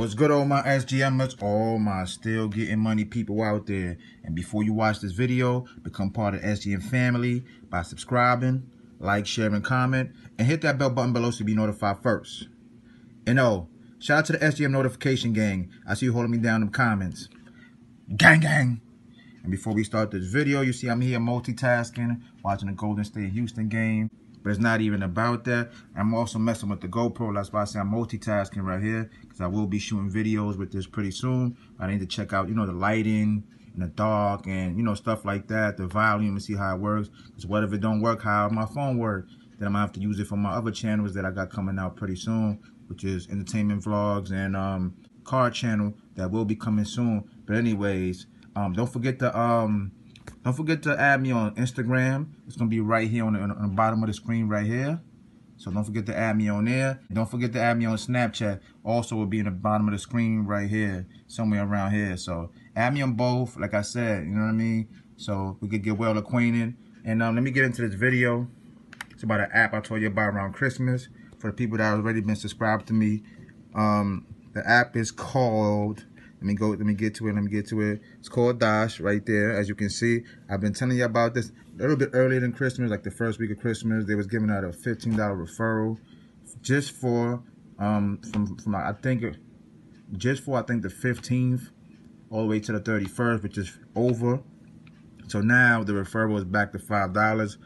What's good, all my SGMers, all my still getting money people out there? And before you watch this video, become part of the SGM family by subscribing, like, sharing, comment, and hit that bell button below so you be notified first. And shout out to the SGM notification gang. I see you holding me down in the comments. Gang, gang. And before we start this video, you see I'm here multitasking, watching the Golden State Houston game. But it's not even about that. I'm also messing with the GoPro. That's why I say I'm multitasking right here, because I will be shooting videos with this pretty soon. I need to check out, the lighting and the dark and, stuff like that, the volume, and see how it works. Because what if it don't work how my phone works? Then I'm going to have to use it for my other channels that I got coming out pretty soon, which is entertainment vlogs and car channel that will be coming soon. But anyways, don't forget to add me on Instagram. It's gonna be right here on the bottom of the screen right here. So don't forget to add me on there. Don't forget to add me on Snapchat. Also will be in the bottom of the screen right here, somewhere around here. So add me on both, like I said, you know what I mean? So we could get well acquainted. And let me get into this video. It's about an app I told you about around Christmas. For the people that have already been subscribed to me. The app is called, let me get to it. It's called Dash right there. As you can see, I've been telling you about this a little bit earlier than Christmas, like the first week of Christmas. They was giving out a $15 referral just for I think the 15th all the way to the 31st, which is over. So now the referral is back to $5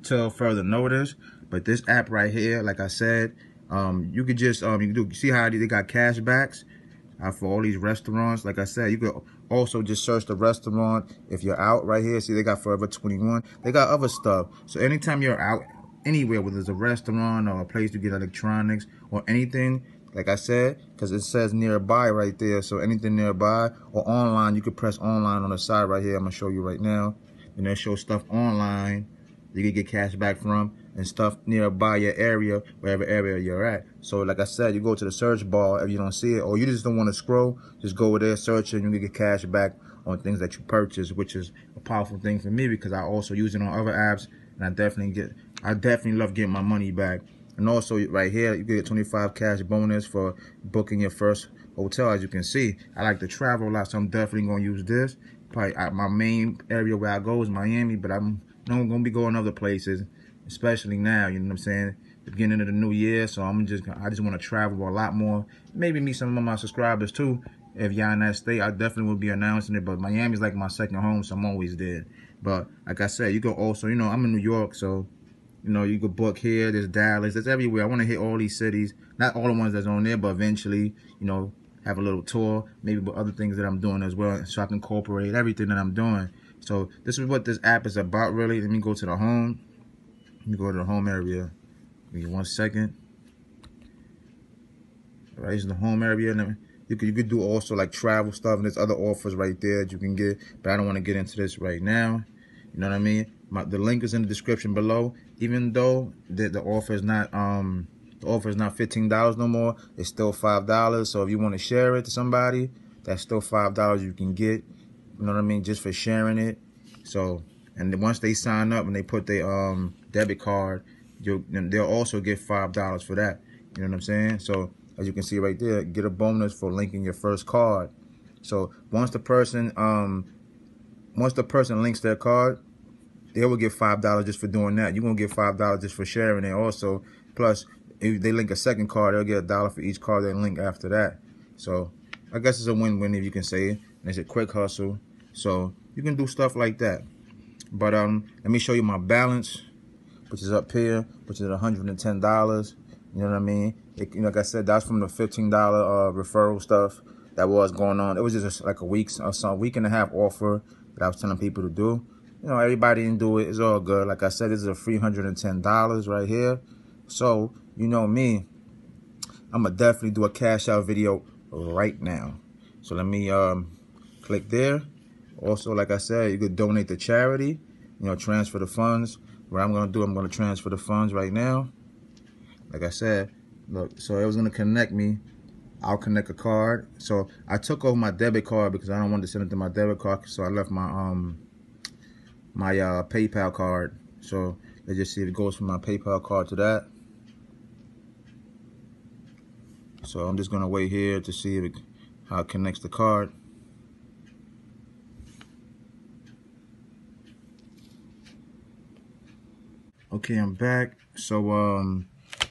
till further notice. But this app right here, like I said, you could just you see how they got cash backs for all these restaurants. Like I said, you could also just search the restaurant if you're out right here. See, they got Forever 21. They got other stuff. So anytime you're out anywhere, whether it's a restaurant or a place to get electronics or anything, like I said, because it says nearby right there. So anything nearby or online, you could press online on the side right here. I'm gonna show you right now. And they show stuff online you can get cash back from, and stuff nearby your area, wherever area you're at. So like I said, you go to the search bar if you don't see it, or you just don't want to scroll, just go over there, search it, and you can get cash back on things that you purchase, which is a powerful thing for me because I also use it on other apps, and I definitely love getting my money back. And also right here, you get 25 cash bonus for booking your first hotel. As you can see, I like to travel a lot, so I'm definitely gonna use this. Probably my main area where I go is Miami, but I'm gonna be going other places, especially now, you know what I'm saying, the beginning of the new year. So I just want to travel a lot more, maybe meet some of my subscribers too. If y'all in that state, I definitely will be announcing it. But Miami's like my second home, so I'm always there. But like I said, you can also, I'm in New York, so you could book here. There's Dallas, there's everywhere. I want to hit all these cities, not all the ones that's on there, but eventually, have a little tour, maybe with other things that I'm doing as well, so I can incorporate everything that I'm doing. So this is what this app is about, really. Let me go to the home. Let me go to the home area. Give me 1 second. All right, this is the home area. You could do also like travel stuff, and there's other offers right there that you can get. But I don't want to get into this right now. You know what I mean? The link is in the description below. Even though the offer is not $15 no more, it's still $5. So if you want to share it to somebody, that's still $5 you can get. You know what I mean? Just for sharing it. So, and then once they sign up and they put their debit card, they'll also get $5 for that. You know what I'm saying? So, as you can see right there, get a bonus for linking your first card. So, once the person links their card, they will get $5 just for doing that. You're gonna get $5 just for sharing it. Also, plus if they link a second card, they'll get $1 for each card they link after that. So, I guess it's a win-win if you can say it. And it's a quick hustle. So you can do stuff like that. But let me show you my balance, which is up here, which is $110. You know what I mean? Like I said, that's from the $15 referral stuff that was going on. It was just like a week and a half offer that I was telling people to do. Everybody didn't do it. It's all good. Like I said, this is a $310 right here. So you know me, I'm gonna definitely do a cash out video right now. So let me click there. Also, like I said, you could donate to charity, transfer the funds. What I'm going to transfer the funds right now. Like I said, look, so it was going to connect me. I'll connect a card. So I took over my debit card because I don't want to send it to my debit card. So I left my my PayPal card. So let's just see if it goes from my PayPal card to that. So I'm just going to wait here to see if how it connects the card. Okay, I'm back. So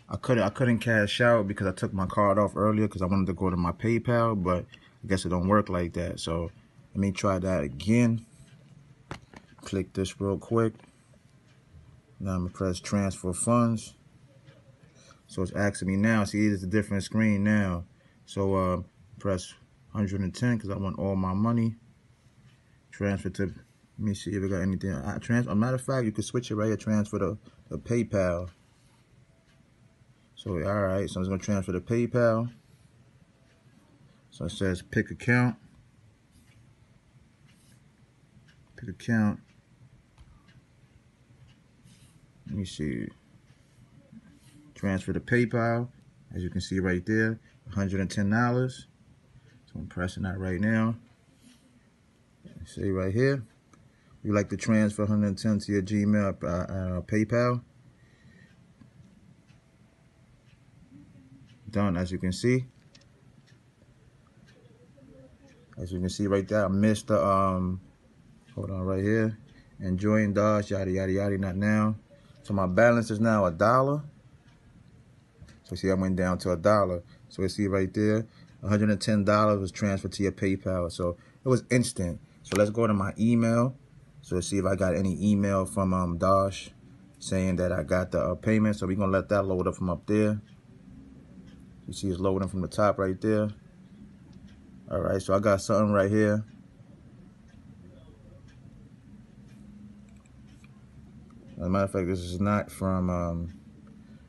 I couldn't cash out because I took my card off earlier because I wanted to go to my PayPal, but I guess it don't work like that. So let me try that again. Click this real quick. Now I'm gonna press transfer funds. So it's asking me now. See, it's a different screen now. So press 110 because I want all my money. Transfer to. Let me see if I got anything. As a matter of fact, you can switch it right here. Transfer to PayPal. So all right. So I'm just gonna transfer to PayPal. So it says pick account. Pick account. Let me see. Transfer to PayPal. As you can see right there, $110. So I'm pressing that right now. See right here. You like to transfer 110 to your Gmail, PayPal. Done, as you can see. As you can see right there, I missed the hold on right here. Enjoying Dosh, yada yada yada, not now. So my balance is now $1. So see, I went down to $1. So you see right there, $110 was transferred to your PayPal. So it was instant. So let's go to my email. So let's see if I got any email from Dosh saying that I got the payment. So we're gonna let that load up from up there. You see it's loading from the top right there. All right, so I got something right here. As a matter of fact, this is not from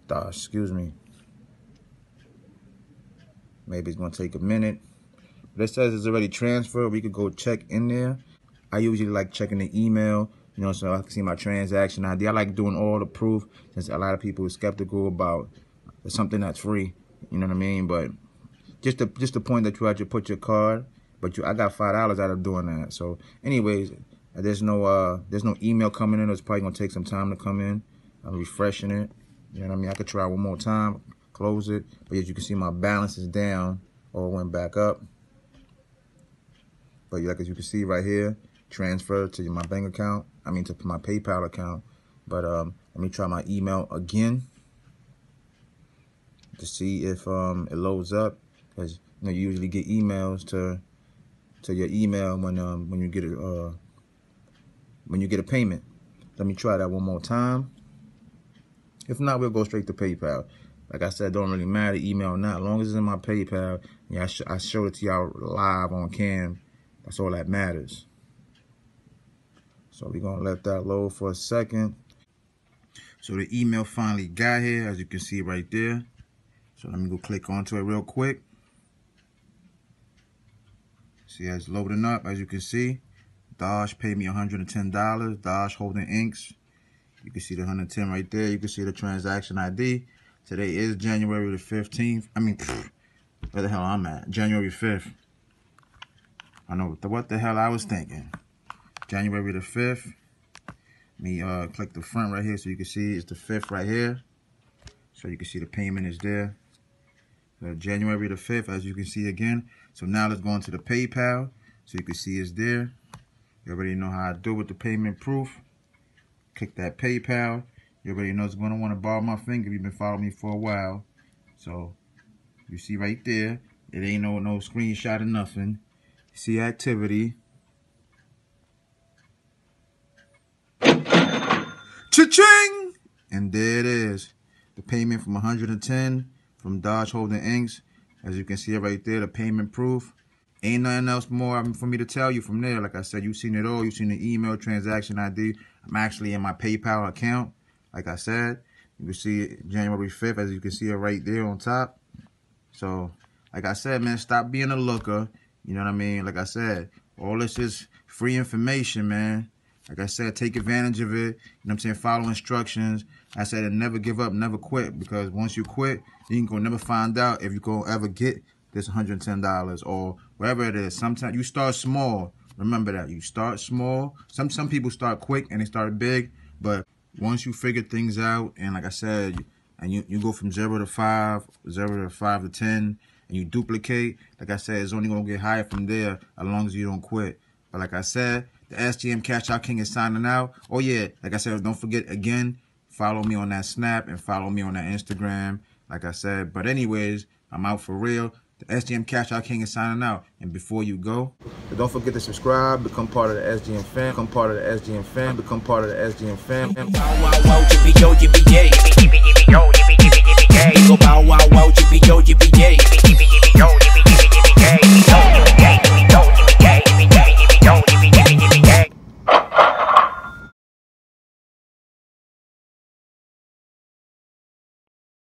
Dosh, excuse me. Maybe it's gonna take a minute. But it says it's already transferred. We could go check in there. I usually like checking the email, you know, so I can see my transaction ID. I like doing all the proof since a lot of people are skeptical about something that's free. You know what I mean? But just the point that you had to put your card, but I got $5 out of doing that. So, anyways, there's no email coming in. It's probably gonna take some time to come in. I'm refreshing it. You know what I mean? I could try one more time, close it. But as you can see, my balance is down or went back up. But like as you can see right here, transfer to my bank account. I mean to my PayPal account. But let me try my email again to see if it loads up. Because you know, you usually get emails to your email when you get a payment. Let me try that one more time. If not, we'll go straight to PayPal. Like I said, it don't really matter, email or not. As long as it's in my PayPal, yeah, I showed it to y'all live on cam. That's all that matters. So we're gonna let that load for a second. So the email finally got here, as you can see right there. So let me go click onto it real quick. See, it's loading up, as you can see. Dosh paid me $110. Dosh Holding Inks. You can see the 110 right there. You can see the transaction ID. Today is January the 15th. I mean, where the hell I'm at? January 5th. I know what the hell I was thinking. January the 5th. Let me click the front right here so you can see it's the 5th right here. So you can see the payment is there. January the 5th, as you can see again. So now let's go into the PayPal. So you can see it's there. You already know how I do with the payment proof. Click that PayPal. You already know it's going to want to borrow my finger. You've been following me for a while. So you see right there. It ain't no screenshot or nothing. See activity. Cha-ching! And there it is. The payment from 110 from Dosh Holding Inks. As you can see it right there, the payment proof. Ain't nothing else more for me to tell you from there. Like I said, you've seen it all. You've seen the email, transaction ID. I'm actually in my PayPal account. Like I said, you can see it January 5th, as you can see it right there on top. So, like I said, man, stop being a looker. You know what I mean? Like I said, all this is free information, man. Like I said, take advantage of it. You know what I'm saying? Follow instructions. I said, and never give up, never quit. Because once you quit, you ain't gonna never find out if you're gonna ever get this $110 or whatever it is. Sometimes you start small. Remember that. You start small. Some people start quick and they start big. But once you figure things out, and like I said, and you go from 0 to 5, 0 to 5 to 10, and you duplicate, like I said, it's only going to get higher from there as long as you don't quit. But like I said, the SGM Cash Out King is signing out. Oh yeah, like I said, don't forget again, follow me on that Snap and follow me on that Instagram, like I said. But anyways, I'm out for real. The SGM Cash Out King is signing out. And before you go, don't forget to subscribe, become part of the SGM fam, become part of the SGM fam, become part of the SGM fam. Bow wow wow, yippee yo, yippee yay, yippee yippee yippee yo, yippee yippee yippee yay. Go bow wow wow, yippee yo, yippee yay.